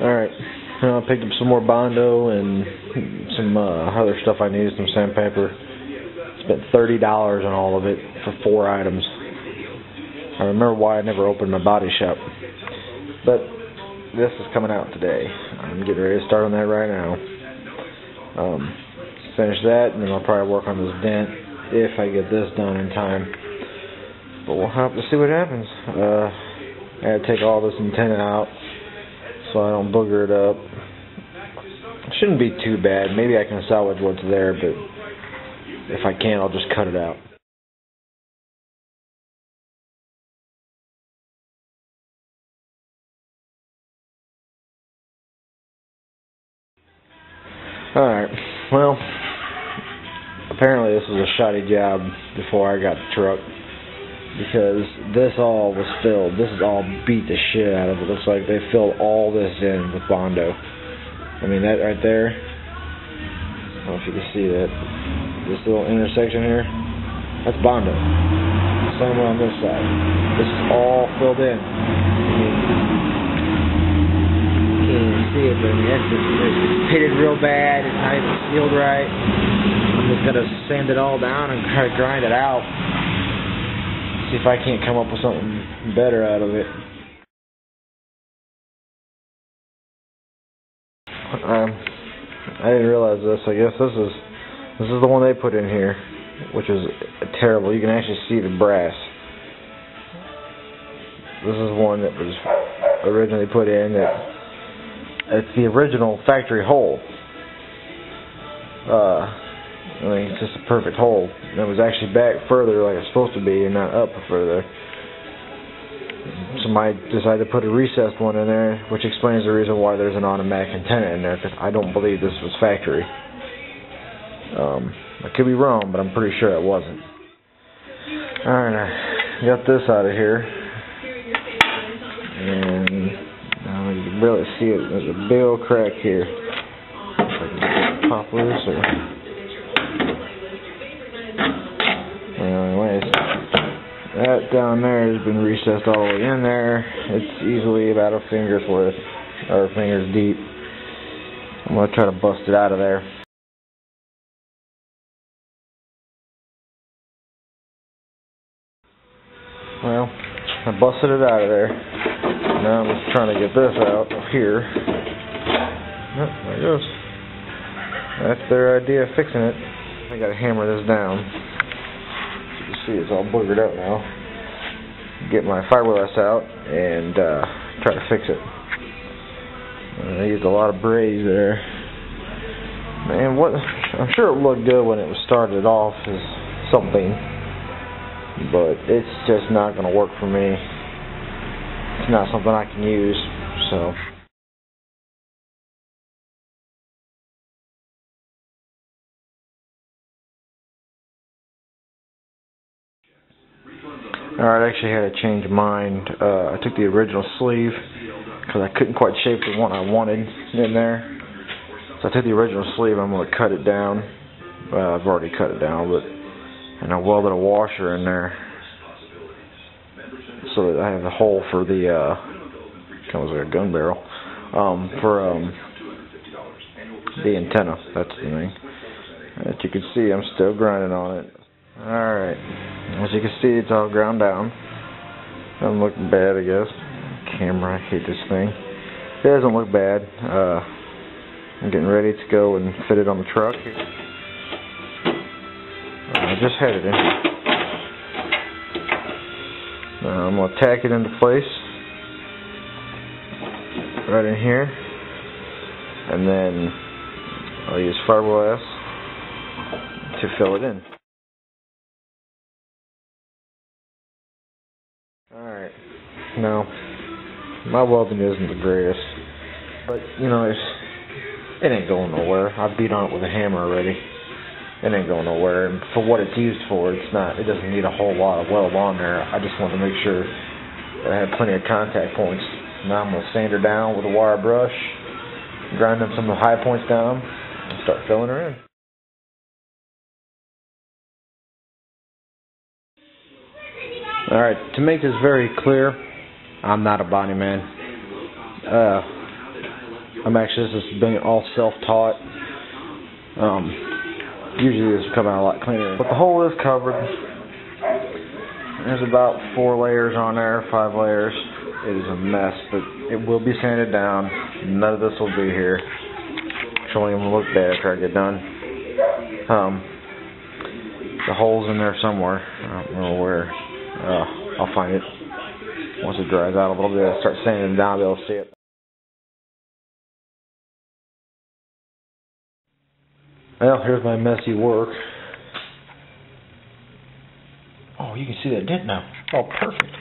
Alright, I picked up some more Bondo and some other stuff I needed, some sandpaper. Spent $30 on all of it for 4 items. I remember why I never opened my body shop. But this is coming out today. I'm getting ready to start on that right now. Finish that, and then I'll probably work on this dent if I get this done in time. But we'll have to see what happens. I had to take all this antenna out so I don't booger it up. It shouldn't be too bad. Maybe I can salvage what's there, but if I can't, I'll just cut it out. Alright, well, apparently this was a shoddy job before I got the truck, because this all was filled. This is all beat the shit out of it. Looks like they filled all this in with Bondo. I mean, that right there, I don't know if you can see that. This little intersection here, that's Bondo. Same way on this side. This is all filled in. See it, but I mean, it's pitted real bad. It's not even sealed right. I'm just gonna sand it all down and try to grind it out. See if I can't come up with something better out of it. I didn't realize this. I guess this is the one they put in here, which is terrible. You can actually see the brass. This is one that was originally put in that. It's the original factory hole. I mean, it's just a perfect hole. And it was actually back further like it's supposed to be and not up further. Somebody decided to put a recessed one in there, which explains the reason why there's an automatic antenna in there, because I don't believe this was factory. I could be wrong, but I'm pretty sure it wasn't. Alright, I got this out of here. And you can barely see it. There's a big old crack here. If I can get it pop loose or... Anyways, that down there has been recessed all the way in there. It's easily about a finger's worth, or a finger's deep. I'm going to try to bust it out of there. Well, I busted it out of there. Now I'm just trying to get this out of here. Oh, there it goes. That's their idea of fixing it. I gotta hammer this down. As you can see, it's all boogered up now. Get my fiberglass out and try to fix it. I used a lot of braze there. Man, what? I'm sure it looked good when it was started off as something, but it's just not gonna work for me. It's not something I can use, so. Alright, I actually had to change mine. I took the original sleeve because I couldn't quite shape the one I wanted in there. So I took the original sleeve. I'm going to cut it down. I've already cut it down, and I welded a washer in there so that I have a hole for the kind of like a gun barrel for the antenna. That's the thing. As you can see, I'm still grinding on it. Alright, as you can see, it's all ground down. Doesn't look bad, I guess. Camera, I hate this thing. It doesn't look bad. I'm getting ready to go and fit it on the truck. I just had it in. Now I'm going to tack it into place right in here, and then I'll use fiberglass to fill it in. Alright, now my welding isn't the greatest, but you know, it ain't going nowhere. I beat on it with a hammer already. It ain't going nowhere, and for what it's used for, it doesn't need a whole lot of weld on there. I just wanted to make sure that I had plenty of contact points. Now I'm going to sand her down with a wire brush, grind them some of the high points down, and start filling her in. Alright, to make this very clear, I'm not a body man. This has been all self-taught. Usually this will come out a lot cleaner. But the hole is covered. There's about 4 layers on there, 5 layers. It is a mess, but it will be sanded down. None of this will be here. It won't even look bad after I get done. The hole's in there somewhere. I don't know where. I'll find it. Once it dries out a little bit, I'll start sanding it down, I'll be able to see it. Well, here's my messy work. Oh, you can see that dent now. Oh, perfect.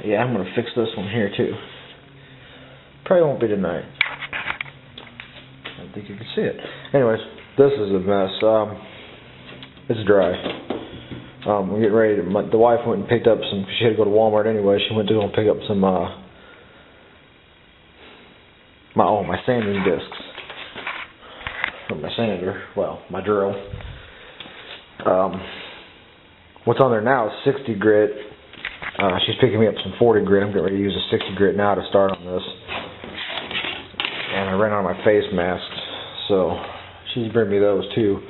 Yeah, I'm going to fix this one here, too. Probably won't be tonight. I think you can see it. Anyways, this is a mess. It's dry. We're getting ready to... The wife went and picked up some... She had to go to Walmart anyway. She went to go and pick up some... my sanding discs. From my sander. Well, my drill. What's on there now is 60 grit. She's picking me up some 40 grit. I'm getting ready to use a 60 grit now to start on this. And I ran out of my face masks, so she's bringing me those too.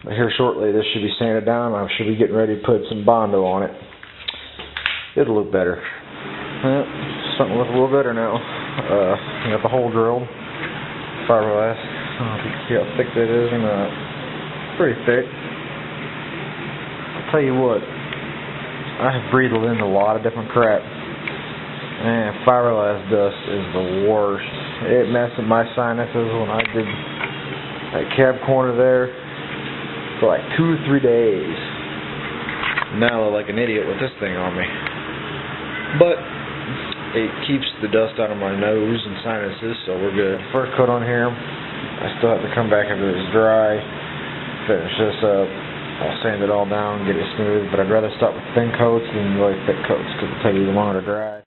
But here shortly, this should be sanded down. I should be getting ready to put some Bondo on it. It'll look better. Something to look a little better now. I got the hole drilled. Fiberglass. I don't know if you can see how thick that is or not. Pretty thick. I'll tell you what. I have breathed in a lot of different crap. Man, fiberglass dust is the worst. It messed with my sinuses when I did that cab corner there for like 2 or 3 days. Now I look like an idiot with this thing on me. But it keeps the dust out of my nose and sinuses, so we're good. First coat on here. I still have to come back after it's dry, finish this up. I'll sand it all down, get it smooth, but I'd rather start with thin coats than really thick coats because it'll take you longer to dry.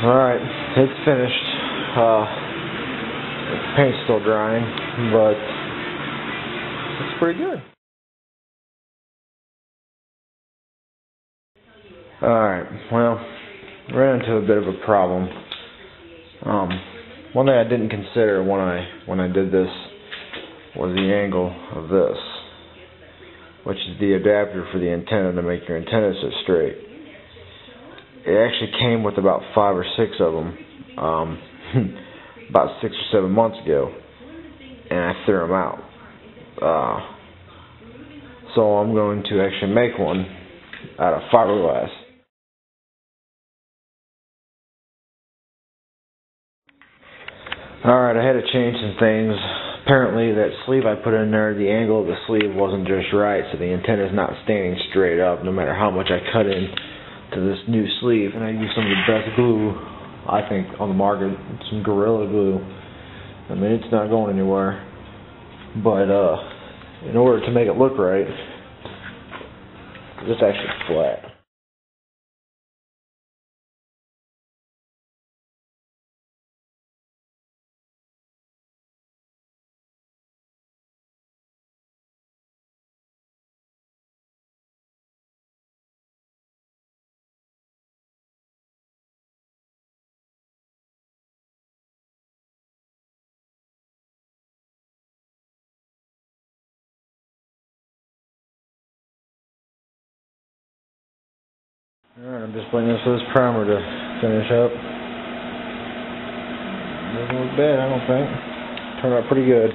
Alright, it's finished. The paint's still drying, but it's pretty good. Alright, well, ran into a bit of a problem. One thing I didn't consider when I did this was the angle of this, which is the adapter for the antenna to make your antenna sit straight. It actually came with about 5 or 6 of them, about 6 or 7 months ago, and I threw them out. So I'm going to actually make one out of fiberglass. Alright, I had to change some things. Apparently that sleeve I put in there, the angle of the sleeve wasn't just right, so the antenna is not standing straight up no matter how much I cut in to this new sleeve. And I used some of the best glue, I think, on the market, some Gorilla Glue. I mean, it's not going anywhere. But in order to make it look right, it's actually flat. Alright, I'm just waiting for this primer to finish up. Doesn't look bad, I don't think. Turned out pretty good.